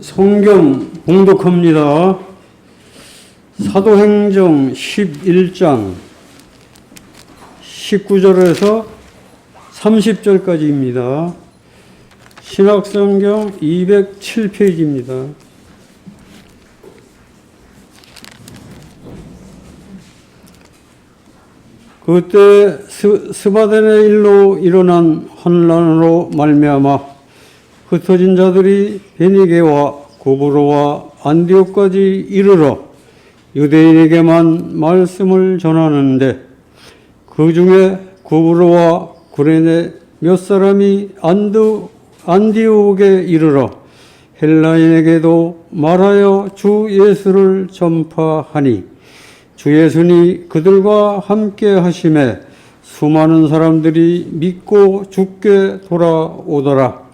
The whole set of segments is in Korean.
성경 봉독합니다. 사도행정 11장 19절에서 30절까지입니다. 신학성경 207페이지입니다. 그때 스바덴의 일로 일어난 환난으로 말미암아 흩어진 자들이 베니게와 고브로와 안디옥까지 이르러 유대인에게만 말씀을 전하는데 그 중에 고브로와 구레네 몇 사람이 안디옥에 이르러 헬라인에게도 말하여 주 예수를 전파하니 주 예수니 그들과 함께 하심에 수많은 사람들이 믿고 주께 돌아오더라.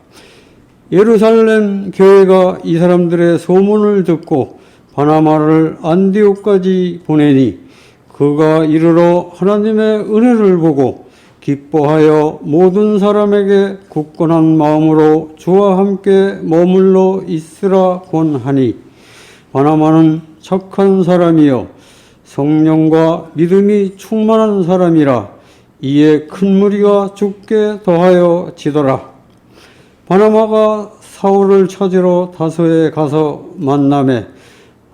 예루살렘 교회가 이 사람들의 소문을 듣고 바나바를 안디옥까지 보내니 그가 이르러 하나님의 은혜를 보고 기뻐하여 모든 사람에게 굳건한 마음으로 주와 함께 머물러 있으라 권하니 바나바는 착한 사람이요 성령과 믿음이 충만한 사람이라 이에 큰 무리가 주께 더하여 지더라. 바나바가 사울을 찾으러 다소에 가서 만나매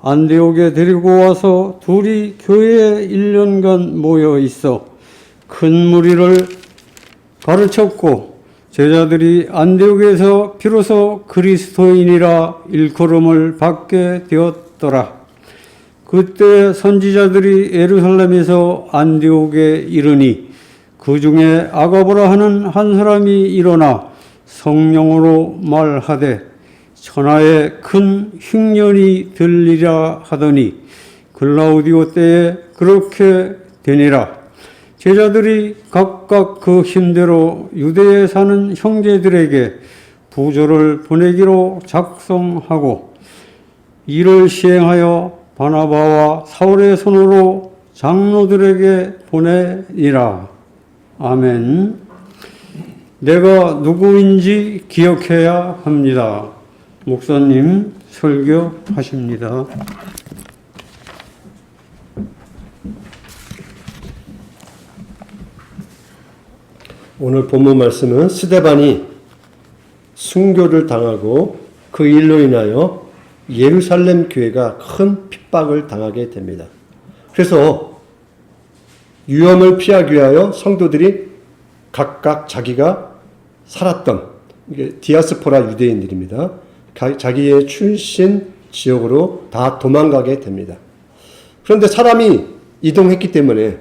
안디옥에 데리고 와서 둘이 교회에 1년간 모여 있어 큰 무리를 가르쳤고 제자들이 안디옥에서 비로소 그리스도인이라 일컬음을 받게 되었더라. 그때 선지자들이 예루살렘에서 안디옥에 이르니 그 중에 아가보라 하는 한 사람이 일어나 성령으로 말하되 천하에 큰 흉년이 들리라 하더니 글라우디오 때에 그렇게 되니라. 제자들이 각각 그 힘대로 유대에 사는 형제들에게 부조를 보내기로 작성하고 이를 시행하여 바나바와 사울의 손으로 장로들에게 보내니라. 아멘. 내가 누구인지 기억해야 합니다. 목사님 설교하십니다. 오늘 본문 말씀은 스데반이 순교를 당하고 그 일로 인하여 예루살렘 교회가 큰 핍박을 당하게 됩니다. 그래서 위험을 피하기 위하여 성도들이 각각 자기가 살았던 이게 디아스포라 유대인들입니다. 자기의 출신 지역으로 다 도망가게 됩니다. 그런데 사람이 이동했기 때문에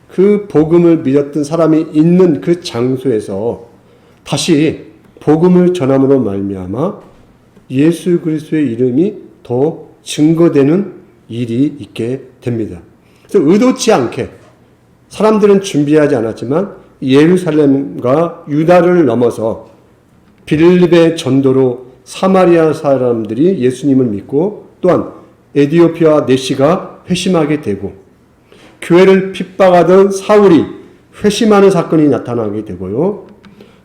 그 복음을 믿었던 사람이 있는 그 장소에서 다시 복음을 전함으로 말미암아 예수 그리스도의 이름이 더 증거되는 일이 있게 됩니다. 그래서 의도치 않게 사람들은 준비하지 않았지만 예루살렘과 유다를 넘어서 빌립의 전도로 사마리아 사람들이 예수님을 믿고 또한 에디오피아 내시가 회심하게 되고 교회를 핍박하던 사울이 회심하는 사건이 나타나게 되고요.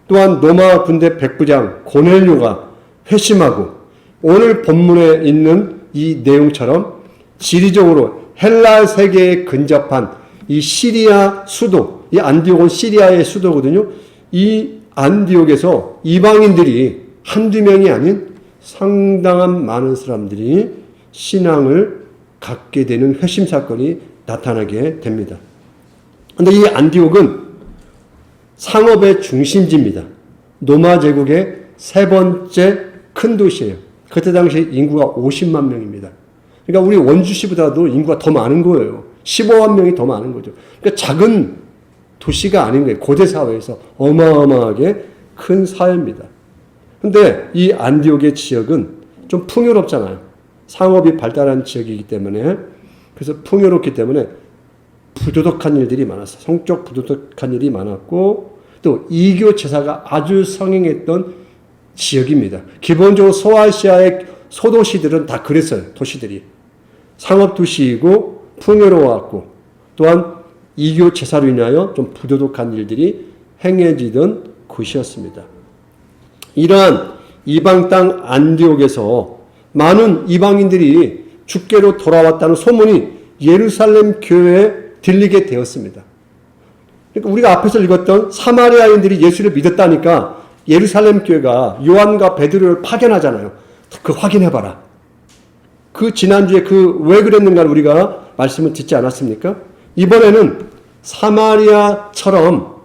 또한 로마 군대 백부장 고넬료가 회심하고 오늘 본문에 있는 이 내용처럼 지리적으로 헬라 세계에 근접한 이 시리아 수도, 이 안디옥은 시리아의 수도거든요. 이 안디옥에서 이방인들이 한두 명이 아닌 상당한 많은 사람들이 신앙을 갖게 되는 회심 사건이 나타나게 됩니다. 그런데 이 안디옥은 상업의 중심지입니다. 로마 제국의 세 번째 큰 도시예요. 그때 당시 인구가 50만 명입니다. 그러니까 우리 원주시보다도 인구가 더 많은 거예요. 15만 명이 더 많은 거죠. 그러니까 작은 도시가 아닌 거예요. 고대 사회에서 어마어마하게 큰 사회입니다. 근데 이 안디옥의 지역은 좀 풍요롭잖아요. 상업이 발달한 지역이기 때문에 그래서 풍요롭기 때문에 부도덕한 일들이 많았어요. 성적 부도덕한 일이 많았고 또 이교 제사가 아주 성행했던 지역입니다. 기본적으로 소아시아의 소도시들은 다 그랬어요. 도시들이. 상업 도시이고 풍요로웠고 또한 이교 제사로 인하여 좀 부도덕한 일들이 행해지던 곳이었습니다. 이러한 이방 땅 안디옥에서 많은 이방인들이 주께로 돌아왔다는 소문이 예루살렘 교회에 들리게 되었습니다. 그러니까 우리가 앞에서 읽었던 사마리아인들이 예수를 믿었다니까 예루살렘 교회가 요한과 베드로를 파견하잖아요. 그 확인해봐라. 그 지난주에 그 왜 그랬는가를 우리가 말씀을 듣지 않았습니까? 이번에는 사마리아처럼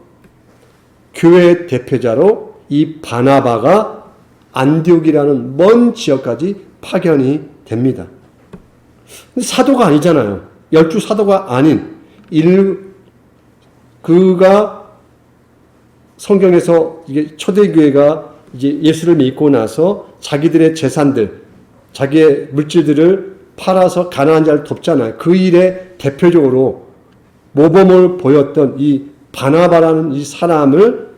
교회 대표자로 이 바나바가 안디옥이라는 먼 지역까지 파견이 됩니다. 근데 사도가 아니잖아요. 12사도가 아닌 그가 성경에서 이게 초대교회가 이제 예수를 믿고 나서 자기들의 재산들, 자기의 물질들을 팔아서 가난한 자를 돕잖아요. 그 일에 대표적으로 모범을 보였던 이 바나바라는 이 사람을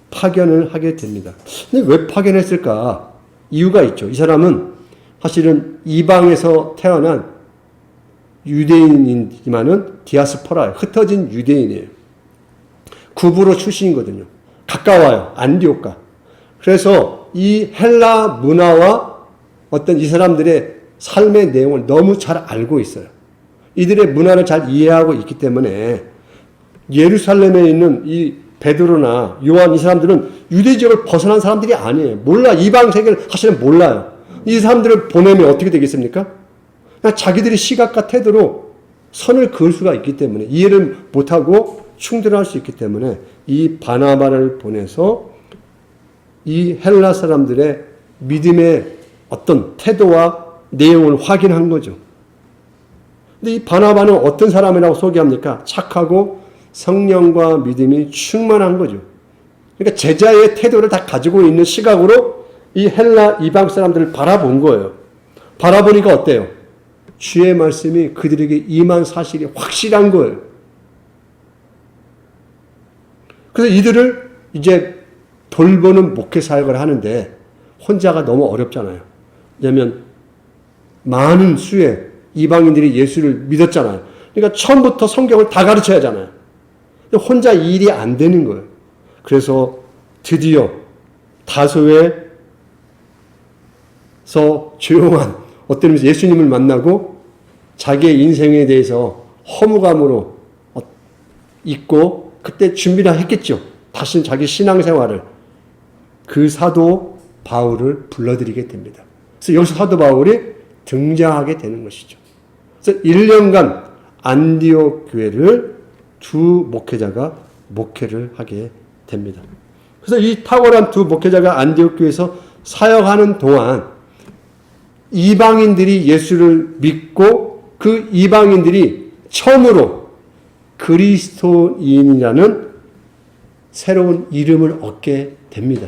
파견을 하게 됩니다. 근데 왜 파견했을까? 이유가 있죠. 이 사람은 사실은 이방에서 태어난 유대인이지만은 디아스포라예요. 흩어진 유대인이에요. 구부로 출신이거든요. 가까워요. 안디옥과. 그래서 이 헬라 문화와 어떤 이 사람들의 삶의 내용을 너무 잘 알고 있어요. 이들의 문화를 잘 이해하고 있기 때문에 예루살렘에 있는 이 베드로나 요한 이 사람들은 유대 지역을 벗어난 사람들이 아니에요. 몰라. 이방 세계를 사실은 몰라요. 이 사람들을 보내면 어떻게 되겠습니까? 그냥 자기들의 시각과 태도로 선을 그을 수가 있기 때문에 이해를 못하고 충돌할 수 있기 때문에 이 바나바를 보내서 이 헬라 사람들의 믿음의 어떤 태도와 내용을 확인한 거죠. 근데 이 바나바는 어떤 사람이라고 소개합니까? 착하고 성령과 믿음이 충만한 거죠. 그러니까 제자의 태도를 다 가지고 있는 시각으로 이 헬라 이방 사람들을 바라본 거예요. 바라보니까 어때요? 주의 말씀이 그들에게 임한 사실이 확실한 거예요. 그래서 이들을 이제 돌보는 목회 사역을 하는데 혼자가 너무 어렵잖아요. 왜냐하면 많은 수의 이방인들이 예수를 믿었잖아요. 그러니까 처음부터 성경을 다 가르쳐야 하잖아요. 혼자 이 일이 안 되는 거예요. 그래서 드디어 다소에서 조용한 어떤 의미에서 예수님을 만나고 자기의 인생에 대해서 허무감으로 있고 그때 준비를 했겠죠. 다시 자기 신앙생활을. 그 사도 바울을 불러들이게 됩니다. 그래서 여기서 사도 바울이 등장하게 되는 것이죠. 그래서 1년간 안디옥 교회를 두 목회자가 목회를 하게 됩니다. 그래서 이 탁월한 두 목회자가 안디옥 교회에서 사역하는 동안 이방인들이 예수를 믿고 그 이방인들이 처음으로 그리스도인이라는 새로운 이름을 얻게 됩니다.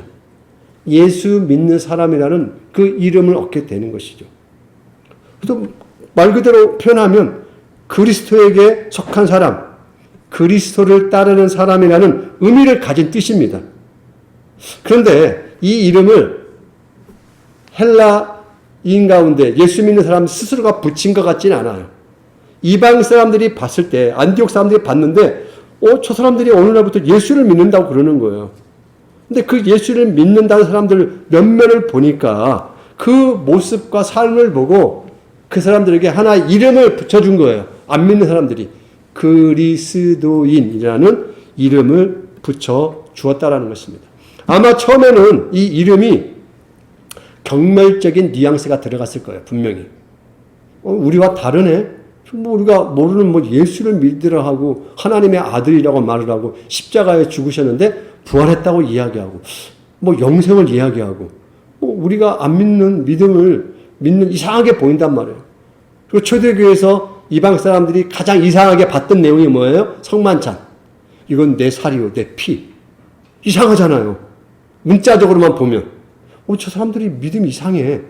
예수 믿는 사람이라는 그 이름을 얻게 되는 것이죠. 그래서 말 그대로 표현하면 그리스도에게 속한 사람, 그리스도를 따르는 사람이라는 의미를 가진 뜻입니다. 그런데 이 이름을 헬라인 가운데 예수 믿는 사람 스스로가 붙인 것 같지는 않아요. 이방 사람들이 봤을 때, 안디옥 사람들이 봤는데, 저 사람들이 어느 날부터 예수를 믿는다고 그러는 거예요. 근데 그 예수를 믿는다는 사람들 몇몇을 보니까 그 모습과 삶을 보고 그 사람들에게 하나 이름을 붙여준 거예요. 안 믿는 사람들이. 그리스도인이라는 이름을 붙여 주었다라는 것입니다. 아마 처음에는 이 이름이 경멸적인 뉘앙스가 들어갔을 거예요. 분명히. 우리와 다르네? 우리가 모르는 예수를 믿으라 하고 하나님의 아들이라고 말을 하고 십자가에 죽으셨는데 부활했다고 이야기하고 영생을 이야기하고 우리가 안 믿는 믿음을 믿는 이상하게 보인단 말이에요. 그리고 초대교회에서 이방 사람들이 가장 이상하게 봤던 내용이 뭐예요? 성만찬. 이건 내 살이요, 내 피. 이상하잖아요. 문자적으로만 보면. 저 사람들이 믿음이 이상해.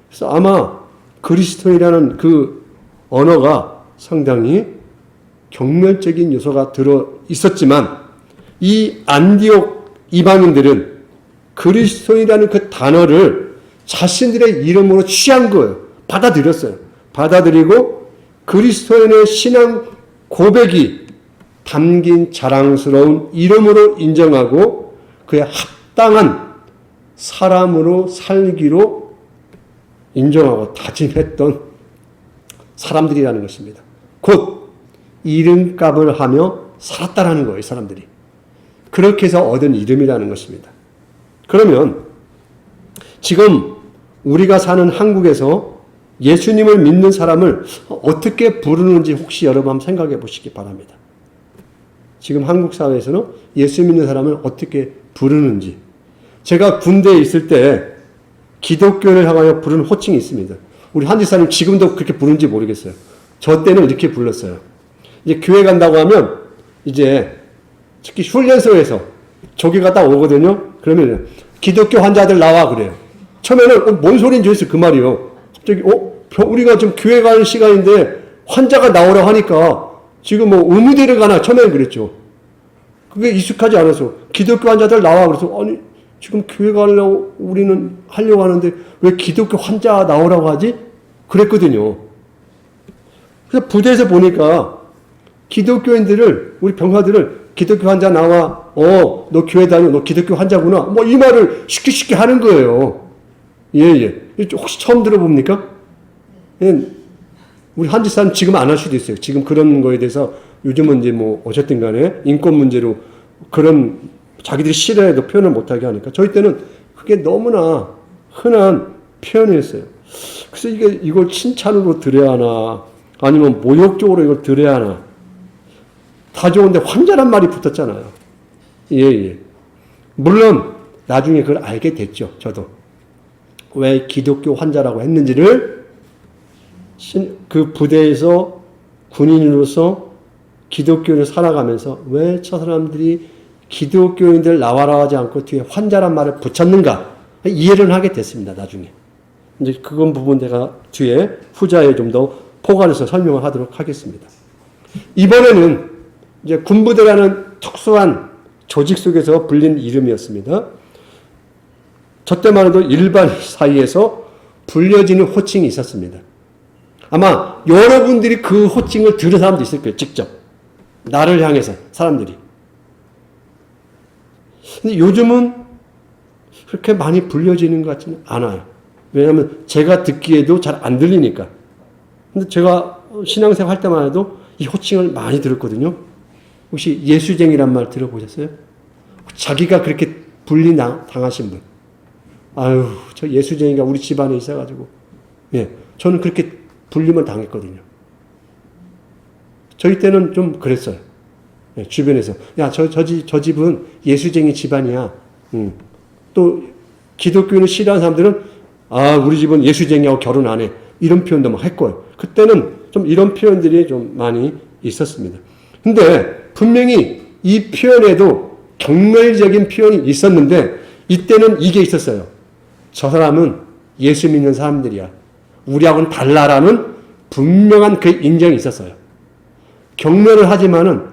그래서 아마 그리스도인이라는 그 언어가 상당히 경멸적인 요소가 들어 있었지만 이 안디옥 이방인들은 그리스도인이라는 그 단어를 자신들의 이름으로 취한 거예요. 받아들였어요. 받아들이고 그리스도인의 신앙 고백이 담긴 자랑스러운 이름으로 인정하고 그의 합당한 사람으로 살기로 인정하고 다짐했던 사람들이라는 것입니다. 곧 이름값을 하며 살았다라는 거예요, 사람들이. 그렇게 해서 얻은 이름이라는 것입니다. 그러면 지금 우리가 사는 한국에서 예수님을 믿는 사람을 어떻게 부르는지 혹시 여러분 한번 생각해 보시기 바랍니다. 지금 한국 사회에서는 예수 믿는 사람을 어떻게 부르는지. 제가 군대에 있을 때 기독교를 향하여 부르는 호칭이 있습니다. 우리 한지사님 지금도 그렇게 부르는지 모르겠어요. 저 때는 이렇게 불렀어요. 이제 교회 간다고 하면 이제 특히 훈련소에서 조기가 딱 오거든요. 그러면 기독교 환자들 나와 그래요. 처음에는 뭔 소리인지 했어요. 그 말이요. 갑자기 우리가 지금 교회 가는 시간인데 환자가 나오라고 하니까 지금 뭐 의무대를 가나 처음에는 그랬죠. 그게 익숙하지 않아서 기독교 환자들 나와 그래서 아니 지금 교회 가려고 우리는 하려고 하는데 왜 기독교 환자 나오라고 하지? 그랬거든요. 그래서 부대에서 보니까 기독교인들을 우리 병사들을 기독교 환자 나와 너 교회 다녀 너 기독교 환자구나 뭐 이 말을 쉽게 하는 거예요. 예. 혹시 처음 들어봅니까? 우리 한지사는 지금 안 할 수도 있어요. 지금 그런 거에 대해서 요즘은 이제 뭐 어쨌든 간에 인권 문제로 그런 자기들이 싫어해도 표현을 못하게 하니까 저희 때는 그게 너무나 흔한 표현이었어요. 그래서 이걸 칭찬으로 들어야 하나 아니면 모욕적으로 이걸 들어야 하나 다 좋은데 환자란 말이 붙었잖아요. 예. 물론 나중에 그걸 알게 됐죠. 저도. 왜 기독교 환자라고 했는지를 그 부대에서 군인으로서 기독교를 살아가면서 왜 저 사람들이 기독교인들 나와라 하지 않고 뒤에 환자란 말을 붙였는가 이해를 하게 됐습니다. 나중에. 이제 그건 부분 제가 뒤에 후자에 좀 더 포괄해서 설명을 하도록 하겠습니다. 이번에는 이제 군부대라는 특수한 조직 속에서 불린 이름이었습니다. 저 때만 해도 일반 사이에서 불려지는 호칭이 있었습니다. 아마 여러분들이 그 호칭을 들은 사람도 있을 거예요. 직접. 나를 향해서 사람들이. 근데 요즘은 그렇게 많이 불려지는 것 같지는 않아요. 왜냐하면 제가 듣기에도 잘 안 들리니까. 근데 제가 신앙생활 할 때만 해도 이 호칭을 많이 들었거든요. 혹시 예수쟁이란 말 들어보셨어요? 자기가 그렇게 불리 당하신 분. 아유, 저 예수쟁이가 우리 집안에 있어가지고. 예, 저는 그렇게 불림을 당했거든요. 저희 때는 좀 그랬어요. 예, 주변에서. 야, 저 집은 예수쟁이 집안이야. 또, 기독교인을 싫어하는 사람들은, 우리 집은 예수쟁이하고 결혼 안 해. 이런 표현도 막 했고요. 그때는 좀 이런 표현들이 좀 많이 있었습니다. 근데, 분명히 이 표현에도 경멸적인 표현이 있었는데, 이때는 이게 있었어요. 저 사람은 예수 믿는 사람들이야. 우리하고는 달라라는 분명한 그 인정이 있었어요. 경멸을 하지만은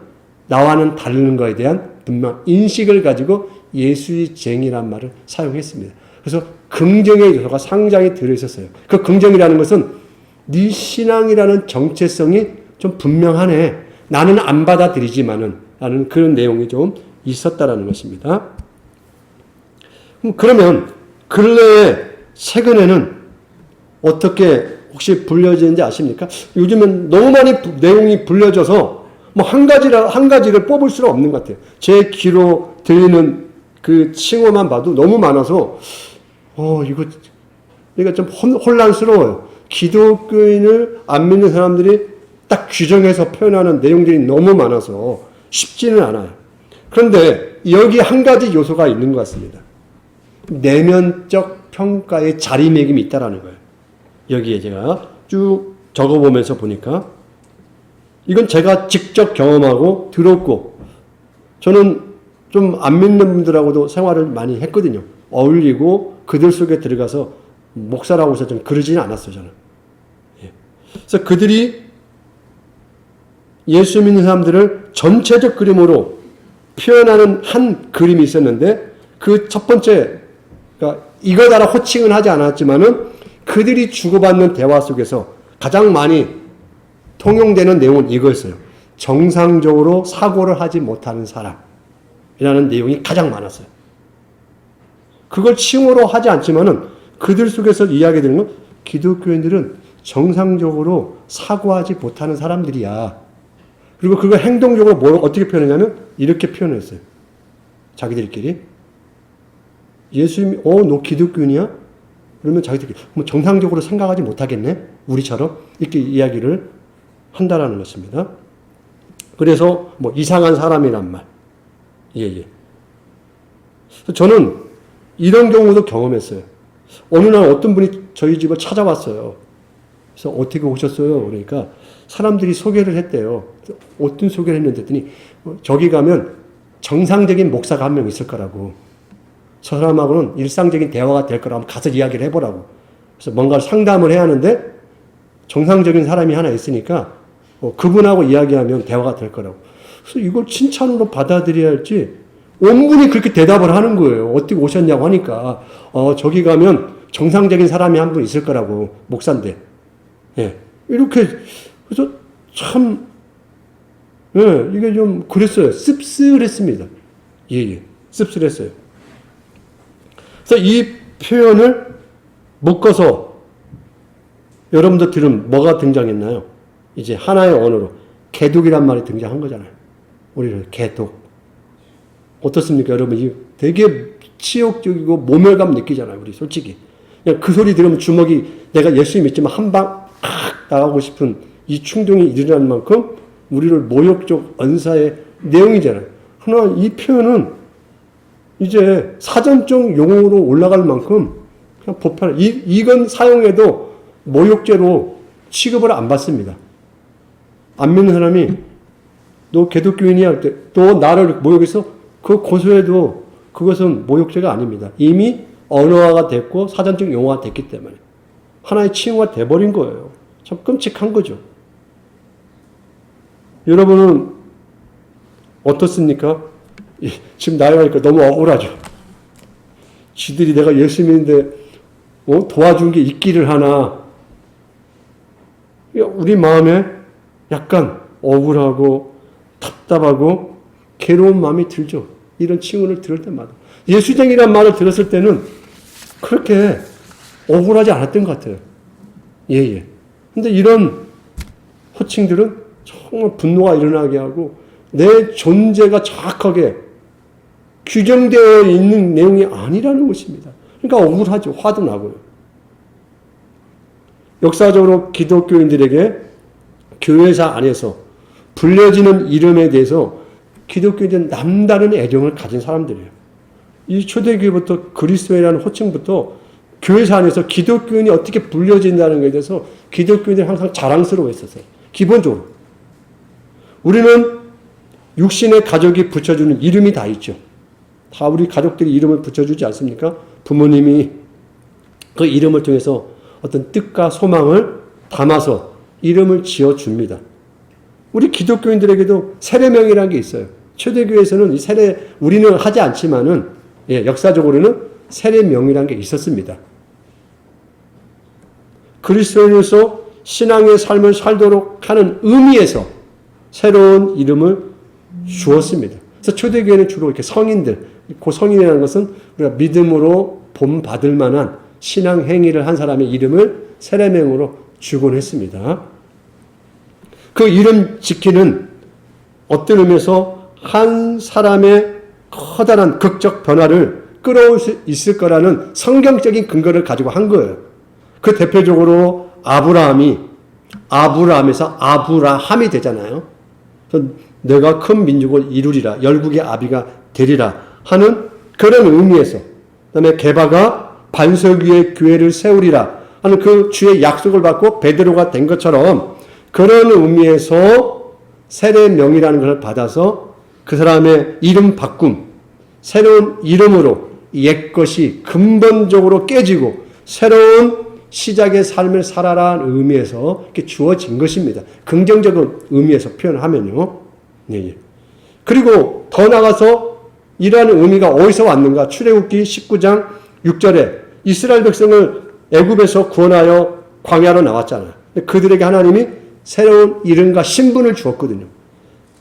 나와는 다른 거에 대한 분명 인식을 가지고 예수쟁이란 말을 사용했습니다. 그래서 긍정의 요소가 상당히 들어있었어요. 그 긍정이라는 것은 네 신앙이라는 정체성이 좀 분명하네. 나는 안 받아들이지만은 라는 그런 내용이 좀 있었다라는 것입니다. 그러면 근래에 최근에는 어떻게 혹시 불려지는지 아십니까? 요즘은 너무 많이 내용이 불려져서 뭐 한 가지를 뽑을 수는 없는 것 같아요. 제 귀로 들리는 그 칭호만 봐도 너무 많아서 이거 좀 혼란스러워요. 기독교인을 안 믿는 사람들이 딱 규정해서 표현하는 내용들이 너무 많아서 쉽지는 않아요. 그런데 여기 한 가지 요소가 있는 것 같습니다. 내면적 평가의 자리매김이 있다라는 거예요. 여기에 제가 쭉 적어보면서 보니까 이건 제가 직접 경험하고 들었고 저는 좀 안 믿는 분들하고도 생활을 많이 했거든요. 어울리고 그들 속에 들어가서 목사라고 해서 좀 그러지는 않았어요. 저는. 그래서 그들이 예수 믿는 사람들을 전체적 그림으로 표현하는 한 그림이 있었는데 그 첫 번째 그러니까 이거다라 호칭은 하지 않았지만은 그들이 주고받는 대화 속에서 가장 많이 통용되는 내용은 이거였어요. 정상적으로 사고를 하지 못하는 사람이라는 내용이 가장 많았어요. 그걸 칭호로 하지 않지만은 그들 속에서 이야기되는 건 기독교인들은 정상적으로 사고하지 못하는 사람들이야. 그리고 그걸 행동적으로 어떻게 표현하냐면 이렇게 표현했어요. 자기들끼리. 예수님이 너 기독교인이야? 그러면 자기들끼리 뭐 정상적으로 생각하지 못하겠네? 우리처럼 이렇게 이야기를 한다라는 것입니다. 그래서 뭐 이상한 사람이란 말. 예. 저는 이런 경우도 경험했어요. 어느 날 어떤 분이 저희 집을 찾아왔어요. 그래서 어떻게 오셨어요? 그러니까 사람들이 소개를 했대요. 어떤 소개를 했는데 했더니 저기 가면 정상적인 목사가 한 명 있을 거라고. 저 사람하고는 일상적인 대화가 될 거라고 가서 이야기를 해보라고. 그래서 뭔가를 상담을 해야 하는데 정상적인 사람이 하나 있으니까 그분하고 이야기하면 대화가 될 거라고. 그래서 이걸 칭찬으로 받아들여야 할지 온 분이 그렇게 대답을 하는 거예요. 어떻게 오셨냐고 하니까 저기 가면 정상적인 사람이 한 분 있을 거라고. 목사인데. 예. 이렇게 그래서 참 이게 좀 그랬어요. 씁쓸했습니다. 예. 씁쓸했어요. 그래서 이 표현을 묶어서 여러분들 들으면 뭐가 등장했나요? 이제 하나의 언어로 개독이란 말이 등장한 거잖아요. 우리는 개독. 어떻습니까, 여러분? 이 되게 치욕적이고 모멸감 느끼잖아요, 우리 솔직히. 그냥 그 소리 들으면 주먹이 내가 예수 믿지만 한 방 나가고 싶은 이 충동이 일어나는 만큼 우리를 모욕적 언사의 내용이잖아요. 그러나 이 표현은 이제 사전적 용어로 올라갈 만큼 그냥 보편, 이건 사용해도 모욕죄로 취급을 안 받습니다. 안 믿는 사람이 너 기독교인이야 할 때 또 나를 모욕해서 그 고소해도 그것은 모욕죄가 아닙니다. 이미 언어화가 됐고 사전적 용어가 됐기 때문에 하나의 칭호가 돼버린 거예요. 참 끔찍한 거죠. 여러분은 어떻습니까? 지금 나이가 니까 너무 억울하죠. 지들이 내가 예수 믿는데 도와준 게 있기를 하나. 우리 마음에 약간 억울하고 답답하고 괴로운 마음이 들죠. 이런 칭호를 들을 때마다. 예수쟁이란 말을 들었을 때는 그렇게 억울하지 않았던 것 같아요. 예. 근데 이런 호칭들은 정말 분노가 일어나게 하고 내 존재가 정확하게 규정되어 있는 내용이 아니라는 것입니다. 그러니까 억울하죠. 화도 나고요. 역사적으로 기독교인들에게 교회사 안에서 불려지는 이름에 대해서 기독교인들은 남다른 애정을 가진 사람들이에요. 이 초대교회부터 그리스도인이라는 호칭부터 교회사 안에서 기독교인이 어떻게 불려진다는 것에 대해서 기독교인들이 항상 자랑스러워했었어요. 기본적으로. 우리는 육신의 가족이 붙여주는 이름이 다 있죠. 다 우리 가족들이 이름을 붙여주지 않습니까? 부모님이 그 이름을 통해서 어떤 뜻과 소망을 담아서 이름을 지어줍니다. 우리 기독교인들에게도 세례명이라는 게 있어요. 초대교회에서는 이 우리는 하지 않지만은, 역사적으로는 세례명이라는 게 있었습니다. 그리스도인으로서 신앙의 삶을 살도록 하는 의미에서 새로운 이름을 주었습니다. 그래서 초대교회는 주로 이렇게 성인들, 그 성인이라는 것은 우리가 믿음으로 본받을 만한 신앙 행위를 한 사람의 이름을 세례명으로 주곤 했습니다. 그 이름 지키는 어떤 의미에서 한 사람의 커다란 극적 변화를 끌어올 수 있을 거라는 성경적인 근거를 가지고 한 거예요. 그 대표적으로 아브라함에서 아브라함이 되잖아요. 내가 큰 민족을 이루리라, 열국의 아비가 되리라 하는 그런 의미에서, 그다음에 게바가 반석 위에 교회를 세우리라 하는 그 주의 약속을 받고 베드로가 된 것처럼 그런 의미에서 세례명이라는 것을 받아서 그 사람의 이름 바꿈, 새로운 이름으로 옛것이 근본적으로 깨지고 새로운 시작의 삶을 살아라는 의미에서 이렇게 주어진 것입니다. 긍정적인 의미에서 표현하면요. 예. 그리고 더 나가서 이러한 의미가 어디서 왔는가? 출애굽기 19장 6절에 이스라엘 백성을 애굽에서 구원하여 광야로 나왔잖아요. 그들에게 하나님이 새로운 이름과 신분을 주었거든요.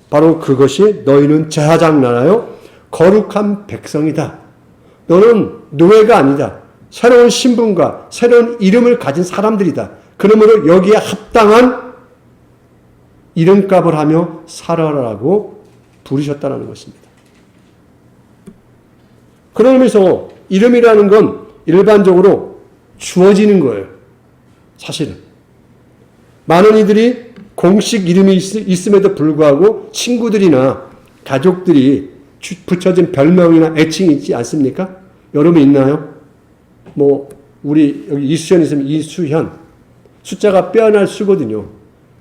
바로 그것이 너희는 제사장 나라요 거룩한 백성이다. 너는 노예가 아니다. 새로운 신분과 새로운 이름을 가진 사람들이다. 그러므로 여기에 합당한 이름값을 하며 살아라라고 부르셨다는 것입니다. 그러면서 이름이라는 건 일반적으로 주어지는 거예요. 사실은. 많은 이들이 공식 이름이 있음에도 불구하고 친구들이나 가족들이 붙여진 별명이나 애칭이 있지 않습니까? 여러분 있나요? 뭐 우리 여기 이수현 있으면 이수현. 숫자가 빼어날 수거든요.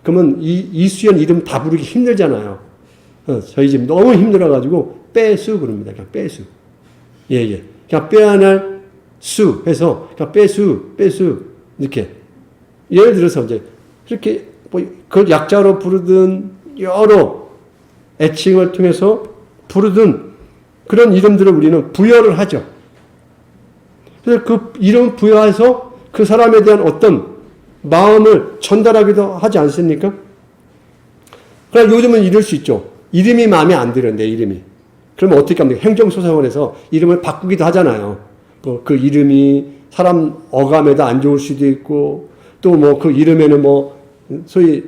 그러면 이수현 이름 다 부르기 힘들잖아요. 저희 집 너무 힘들어가지고 빼수 그럽니다. 그냥 빼수. 예. 그냥 빼어날 수 해서 그냥 빼수 이렇게. 예를 들어서 이제 이렇게 뭐 그걸 약자로 부르든 여러 애칭을 통해서 부르든 그런 이름들을 우리는 부여를 하죠. 그래서 그 이름 부여해서 그 사람에 대한 어떤 마음을 전달하기도 하지 않습니까? 그러나 요즘은 이럴 수 있죠. 이름이 마음에 안 들어, 내 이름이. 그러면 어떻게 합니까? 행정소송을 해서 이름을 바꾸기도 하잖아요. 뭐 그 이름이 사람 어감에도 안 좋을 수도 있고, 또 뭐 그 이름에는 뭐 소위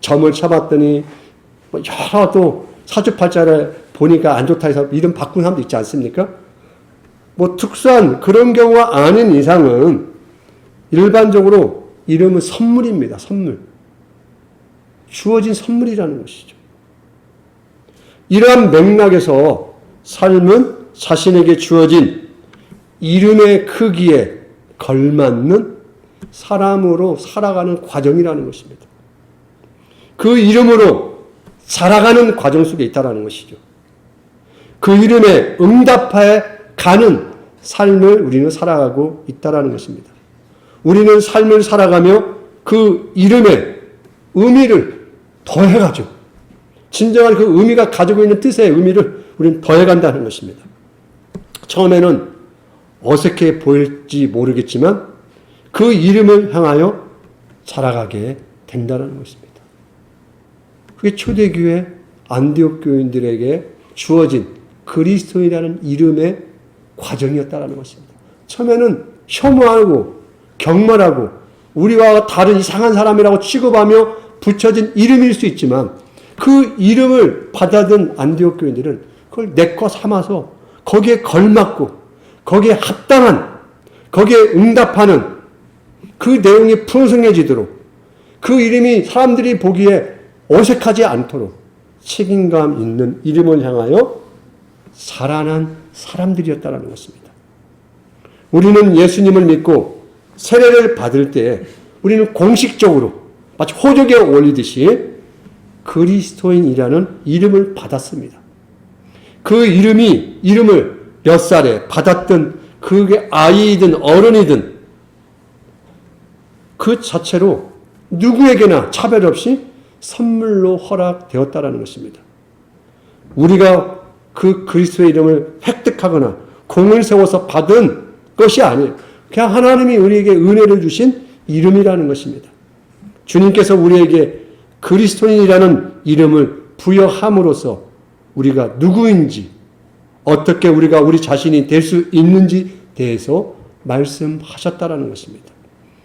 점을 쳐봤더니 뭐 여러 또 사주팔자를 보니까 안 좋다 해서 이름 바꾼 사람도 있지 않습니까? 뭐 특수한 그런 경우가 아닌 이상은 일반적으로 이름은 선물입니다. 선물. 주어진 선물이라는 것이죠. 이러한 맥락에서 삶은 자신에게 주어진 이름의 크기에 걸맞는 사람으로 살아가는 과정이라는 것입니다. 그 이름으로 살아가는 과정 속에 있다는 것이죠. 그 이름에 응답해 가는 삶을 우리는 살아가고 있다는 것입니다. 우리는 삶을 살아가며 그 이름의 의미를 더해가죠. 진정한 그 의미가 가지고 있는 뜻의 의미를 우리는 더해간다는 것입니다. 처음에는 어색해 보일지 모르겠지만 그 이름을 향하여 살아가게 된다는 것입니다. 그게 초대교회 안디옥 교인들에게 주어진 그리스도인이라는 이름의 과정이었다는 것입니다. 처음에는 혐오하고 경멸하고 우리와 다른 이상한 사람이라고 취급하며 붙여진 이름일 수 있지만 그 이름을 받아든 안디옥 교인들은 그걸 내 것 삼아서 거기에 걸맞고 거기에 합당한 거기에 응답하는 그 내용이 풍성해지도록 그 이름이 사람들이 보기에 어색하지 않도록 책임감 있는 이름을 향하여 살아난 사람들이었다는 것입니다. 우리는 예수님을 믿고 세례를 받을 때 우리는 공식적으로 마치 호적에 올리듯이 그리스도인이라는 이름을 받았습니다. 그 이름을 몇 살에 받았든 그게 아이든 어른이든 그 자체로 누구에게나 차별 없이 선물로 허락되었다는 것입니다. 우리가 그 그리스도의 이름을 획득하거나 공을 세워서 받은 것이 아니에요. 그냥 하나님이 우리에게 은혜를 주신 이름이라는 것입니다. 주님께서 우리에게 그리스도인이라는 이름을 부여함으로써 우리가 누구인지 어떻게 우리가 우리 자신이 될 수 있는지 대해서 말씀하셨다는 것입니다.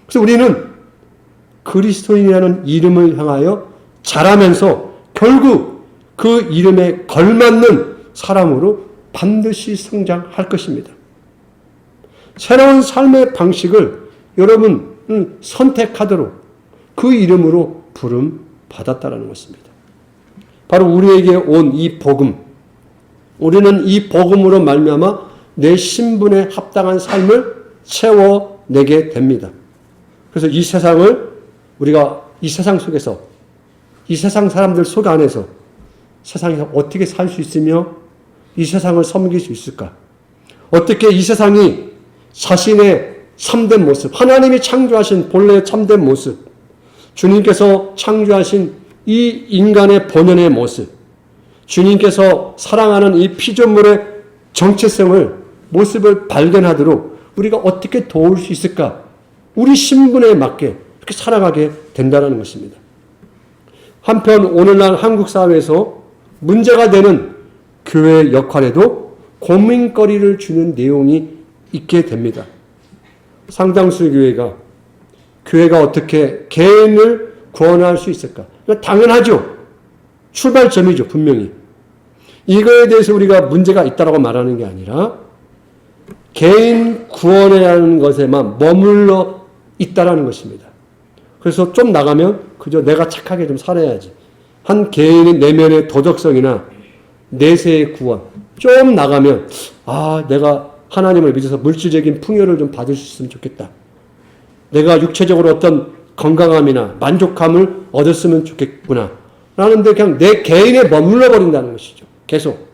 그래서 우리는 그리스도인이라는 이름을 향하여 자라면서 결국 그 이름에 걸맞는 사람으로 반드시 성장할 것입니다. 새로운 삶의 방식을 여러분은 선택하도록 그 이름으로 부름 받았다는 것입니다. 바로 우리에게 온 이 복음, 우리는 이 복음으로 말미암아 내 신분에 합당한 삶을 채워내게 됩니다. 그래서 이 세상을 우리가 이 세상 속에서 이 세상 사람들 속 안에서 세상에서 어떻게 살 수 있으며 이 세상을 섬길 수 있을까? 어떻게 이 세상이 자신의 참된 모습, 하나님이 창조하신 본래의 참된 모습, 주님께서 창조하신 이 인간의 본연의 모습, 주님께서 사랑하는 이 피조물의 정체성을, 모습을 발견하도록 우리가 어떻게 도울 수 있을까? 우리 신분에 맞게 이렇게 살아가게 된다는 것입니다. 한편 오늘날 한국 사회에서 문제가 되는 교회의 역할에도 고민거리를 주는 내용이 있게 됩니다. 상당수 교회가 어떻게 개인을 구원할 수 있을까? 당연하죠. 출발점이죠, 분명히. 이거에 대해서 우리가 문제가 있다라고 말하는 게 아니라 개인 구원이라는 것에만 머물러 있다라는 것입니다. 그래서 좀 나가면 그저 내가 착하게 좀 살아야지. 한 개인의 내면의 도덕성이나 내세의 구원. 좀 나가면 내가 하나님을 믿어서 물질적인 풍요를 좀 받을 수 있으면 좋겠다. 내가 육체적으로 어떤 건강함이나 만족감을 얻었으면 좋겠구나. 라는데 그냥 내 개인에 머물러 버린다는 것이죠. 계속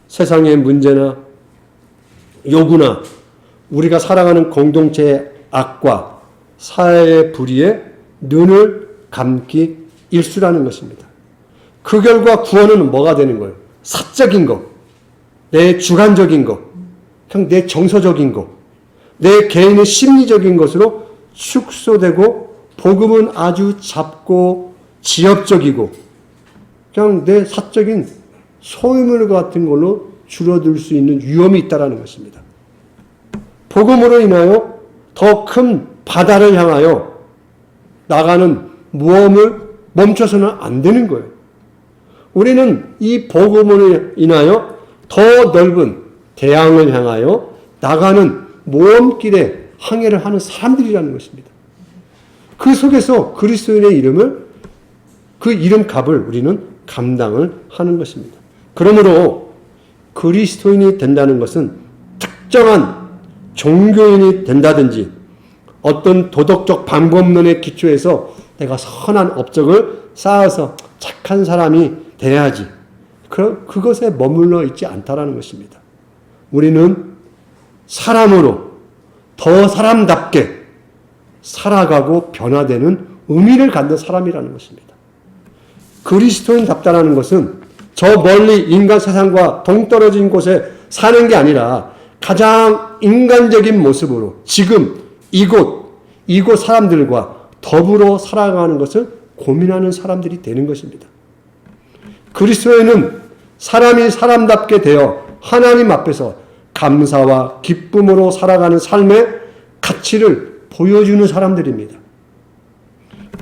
세상의 문제나 요구나 우리가 살아가는 공동체의 악과 사회의 불의에 눈을 감기 일수라는 것입니다. 그 결과 구원은 뭐가 되는 거예요? 사적인 것, 내 주관적인 것, 그냥 내 정서적인 것, 내 개인의 심리적인 것으로 축소되고 복음은 아주 작고 지엽적이고 그냥 내 사적인 소유물 같은 걸로 줄어들 수 있는 위험이 있다는 것입니다. 복음으로 인하여 더 큰 바다를 향하여 나가는 모험을 멈춰서는 안 되는 거예요. 우리는 이 복음으로 인하여 더 넓은 대양을 향하여 나가는 모험길에 항해를 하는 사람들이라는 것입니다. 그 속에서 그리스도인의 이름을 그 이름값을 우리는 감당을 하는 것입니다. 그러므로 그리스도인이 된다는 것은 특정한 종교인이 된다든지 어떤 도덕적 방법론에 기초해서 내가 선한 업적을 쌓아서 착한 사람이 돼야지. 그것에 머물러 있지 않다라는 것입니다. 우리는 사람으로 더 사람답게 살아가고 변화되는 의미를 갖는 사람이라는 것입니다. 그리스도인답다라는 것은 저 멀리 인간 세상과 동떨어진 곳에 사는 게 아니라 가장 인간적인 모습으로 지금 이곳 사람들과 더불어 살아가는 것을 고민하는 사람들이 되는 것입니다. 그리스도인은 사람이 사람답게 되어 하나님 앞에서 감사와 기쁨으로 살아가는 삶의 가치를 보여주는 사람들입니다.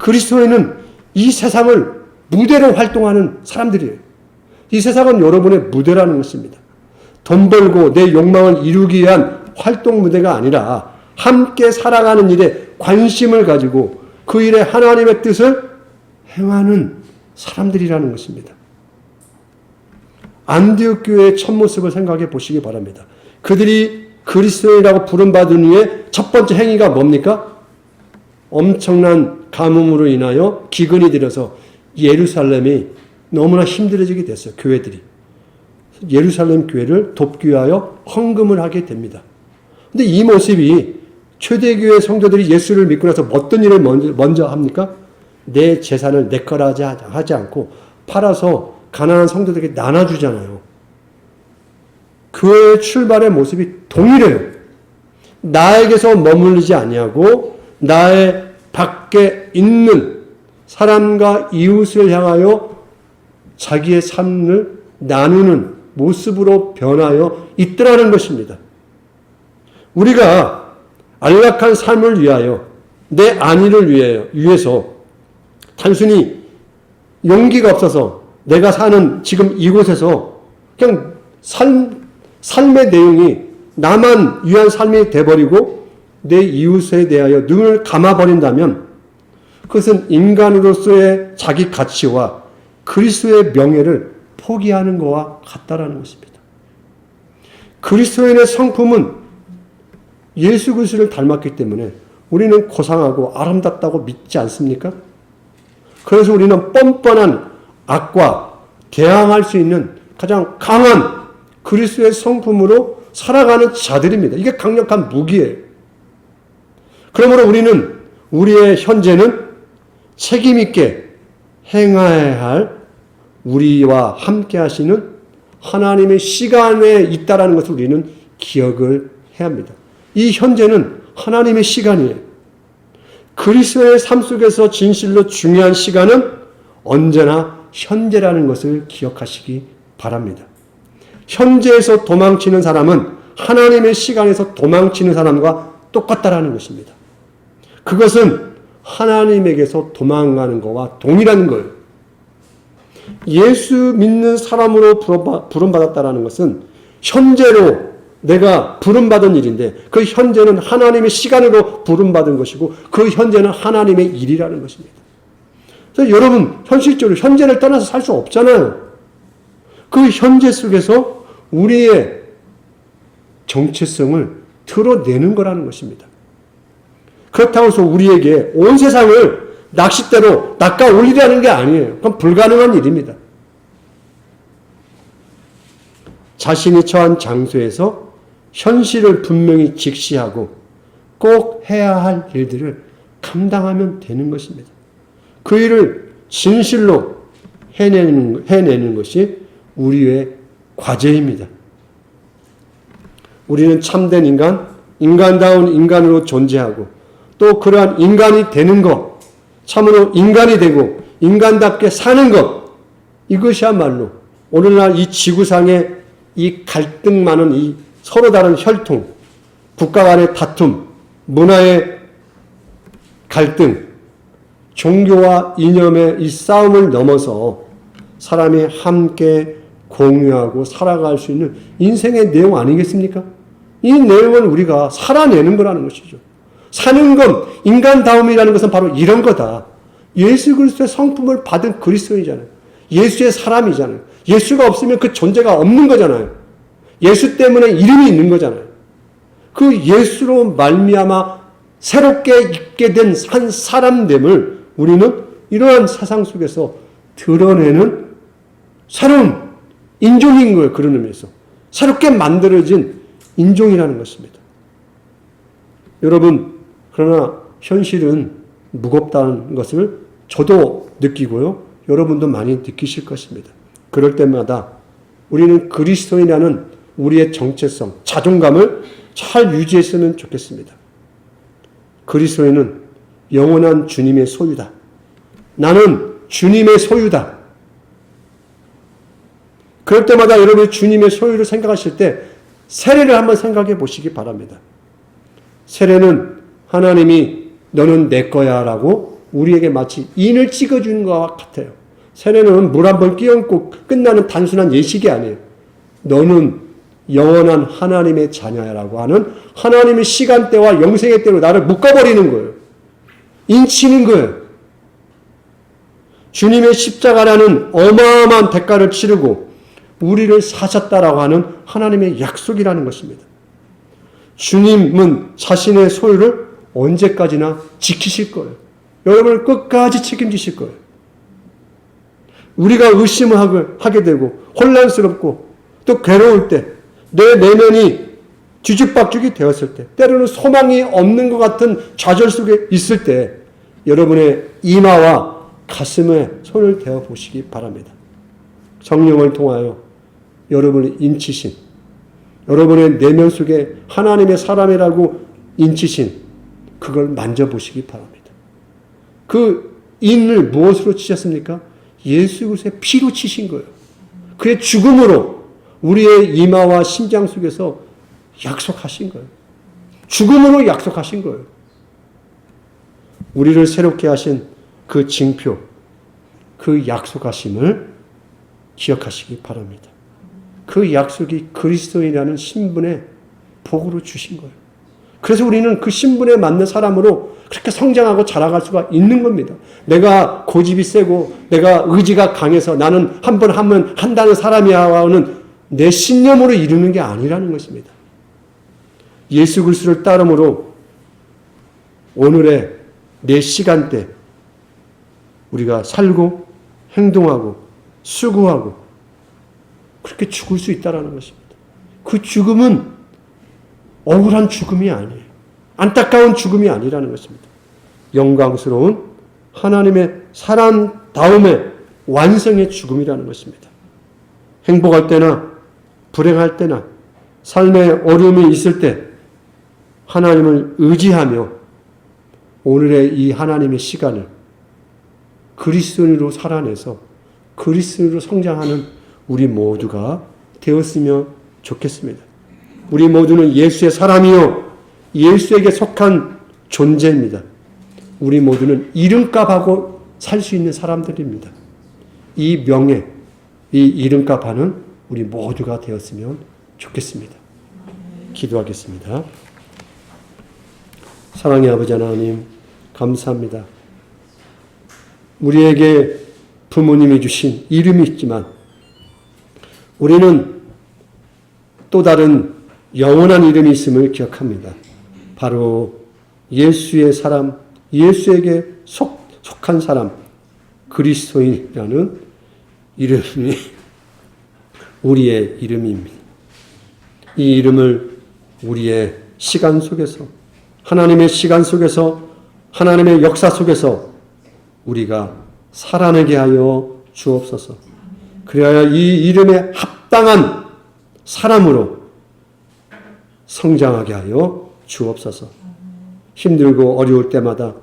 그리스도인은 이 세상을 무대로 활동하는 사람들이에요. 이 세상은 여러분의 무대라는 것입니다. 돈 벌고 내 욕망을 이루기 위한 활동 무대가 아니라 함께 살아가는 일에 관심을 가지고 그 일에 하나님의 뜻을 행하는 사람들이라는 것입니다. 안디옥 교회의 첫 모습을 생각해 보시기 바랍니다. 그들이 그리스도인이라고 부름받은 후에 첫 번째 행위가 뭡니까? 엄청난 가뭄으로 인하여 기근이 들어서 예루살렘이 너무나 힘들어지게 됐어요. 교회들이. 예루살렘 교회를 돕기 위하여 헌금을 하게 됩니다. 근데 이 모습이 초대교회 성도들이 예수를 믿고 나서 어떤 일을 먼저 합니까? 내 재산을 내 거라 하지 않고 팔아서 가난한 성도들에게 나눠주잖아요. 교회의 출발의 모습이 동일해요. 나에게서 머물리지 아니하고 나의 밖에 있는 사람과 이웃을 향하여 자기의 삶을 나누는 모습으로 변하여 있더라는 것입니다. 우리가 안락한 삶을 위하여 내 안위를 위해서 단순히 용기가 없어서 내가 사는 지금 이곳에서 그냥 삶의 내용이 나만 위한 삶이 돼버리고 내 이웃에 대하여 눈을 감아버린다면 그것은 인간으로서의 자기 가치와 그리스도의 명예를 포기하는 것과 같다라는 것입니다. 그리스도인의 성품은 예수 그리스도를 닮았기 때문에 우리는 고상하고 아름답다고 믿지 않습니까? 그래서 우리는 뻔뻔한 악과 대항할 수 있는 가장 강한 그리스도의 성품으로 살아가는 자들입니다. 이게 강력한 무기예요. 그러므로 우리는 우리의 현재는 책임있게 행해야 할 우리와 함께 하시는 하나님의 시간에 있다는 것을 우리는 기억을 해야 합니다. 이 현재는 하나님의 시간이에요. 그리스도의 삶 속에서 진실로 중요한 시간은 언제나 현재라는 것을 기억하시기 바랍니다. 현재에서 도망치는 사람은 하나님의 시간에서 도망치는 사람과 똑같다라는 것입니다. 그것은 하나님에게서 도망가는 것과 동일한 거예요. 예수 믿는 사람으로 부름받았다라는 것은 현재로 내가 부름받은 일인데 그 현재는 하나님의 시간으로 부름받은 것이고 그 현재는 하나님의 일이라는 것입니다. 그래서 여러분 현실적으로 현재를 떠나서 살 수 없잖아요. 그 현재 속에서 우리의 정체성을 드러내는 거라는 것입니다. 그렇다고 해서 우리에게 온 세상을 낚싯대로 낚아 올리라는 게 아니에요. 그건 불가능한 일입니다. 자신이 처한 장소에서 현실을 분명히 직시하고 꼭 해야 할 일들을 감당하면 되는 것입니다. 그 일을 진실로 해내는 것이 우리의 과제입니다. 우리는 참된 인간, 인간다운 인간으로 존재하고 또 그러한 인간이 되는 것, 참으로 인간이 되고 인간답게 사는 것, 이것이야말로 오늘날 이 지구상의 이 갈등 많은 이 서로 다른 혈통, 국가 간의 다툼, 문화의 갈등, 종교와 이념의 이 싸움을 넘어서 사람이 함께 공유하고 살아갈 수 있는 인생의 내용 아니겠습니까? 이 내용은 우리가 살아내는 거라는 것이죠. 사는 것, 인간다움이라는 것은 바로 이런 거다. 예수 그리스도의 성품을 받은 그리스도인이잖아요. 예수의 사람이잖아요. 예수가 없으면 그 존재가 없는 거잖아요. 예수 때문에 이름이 있는 거잖아요. 그 예수로 말미암아 새롭게 있게 된 한 사람됨을 우리는 이러한 세상 속에서 드러내는 새로운 인종인 거예요. 그런 의미에서. 새롭게 만들어진 인종이라는 것입니다. 여러분, 그러나 현실은 무겁다는 것을 저도 느끼고요. 여러분도 많이 느끼실 것입니다. 그럴 때마다 우리는 그리스도인이라는 우리의 정체성, 자존감을 잘 유지했으면 좋겠습니다. 그리스도인은 영원한 주님의 소유다. 나는 주님의 소유다. 그럴 때마다 여러분이 주님의 소유를 생각하실 때 세례를 한번 생각해 보시기 바랍니다. 세례는 하나님이 너는 내 거야 라고 우리에게 마치 인을 찍어주는 것과 같아요. 세례는 물 한번 끼얹고 끝나는 단순한 예식이 아니에요. 너는 영원한 하나님의 자녀라고 하는 하나님의 시간대와 영생의 때로 나를 묶어버리는 거예요. 인치는 거예요. 주님의 십자가라는 어마어마한 대가를 치르고 우리를 사셨다라고 하는 하나님의 약속이라는 것입니다. 주님은 자신의 소유를 언제까지나 지키실 거예요. 여러분을 끝까지 책임지실 거예요. 우리가 의심을 하게 되고 혼란스럽고 또 괴로울 때 내 내면이 뒤죽박죽이 되었을 때 때로는 소망이 없는 것 같은 좌절 속에 있을 때 여러분의 이마와 가슴에 손을 대어 보시기 바랍니다. 성령을 통하여 여러분을 인치신 여러분의 내면 속에 하나님의 사람이라고 인치신 그걸 만져보시기 바랍니다. 그 인을 무엇으로 치셨습니까? 예수 그리스도의 피로 치신 거예요. 그의 죽음으로 우리의 이마와 심장 속에서 약속하신 거예요. 죽음으로 약속하신 거예요. 우리를 새롭게 하신 그 징표, 그 약속하심을 기억하시기 바랍니다. 그 약속이 그리스도인이라는 신분의 복으로 주신 거예요. 그래서 우리는 그 신분에 맞는 사람으로 그렇게 성장하고 자라갈 수가 있는 겁니다. 내가 고집이 세고 내가 의지가 강해서 나는 한 번 하면 한다는 사람이야는 내 신념으로 이루는 게 아니라는 것입니다. 예수 그리스도를 따름으로 오늘의 내 시간대 우리가 살고 행동하고 수고하고 그렇게 죽을 수 있다는 것입니다. 그 죽음은 억울한 죽음이 아니에요. 안타까운 죽음이 아니라는 것입니다. 영광스러운 하나님의 사람다움의 완성의 죽음이라는 것입니다. 행복할 때나 불행할 때나 삶에 어려움이 있을 때 하나님을 의지하며 오늘의 이 하나님의 시간을 그리스도인으로 살아내서 그리스도인으로 성장하는 우리 모두가 되었으면 좋겠습니다. 우리 모두는 예수의 사람이요 예수에게 속한 존재입니다. 우리 모두는 이름값하고 살 수 있는 사람들입니다. 이 명예, 이 이름값하는 우리 모두가 되었으면 좋겠습니다. 기도하겠습니다. 사랑의 아버지 하나님, 감사합니다. 우리에게 부모님이 주신 이름이 있지만 우리는 또 다른 영원한 이름이 있음을 기억합니다. 바로 예수의 사람, 예수에게 속한 사람, 그리스도인이라는 이름이 우리의 이름입니다. 이 이름을 우리의 시간 속에서, 하나님의 시간 속에서, 하나님의 역사 속에서 우리가 살아내게 하여 주옵소서. 그래야 이 이름에 합당한 사람으로 성장하게 하여 주옵소서. 힘들고 어려울 때마다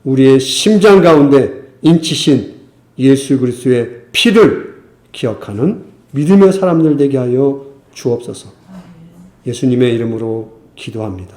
우리의 심장 가운데 인치신 예수 그리스도의 피를 기억하는 믿음의 사람들 되게 하여 주옵소서. 예수님의 이름으로 기도합니다.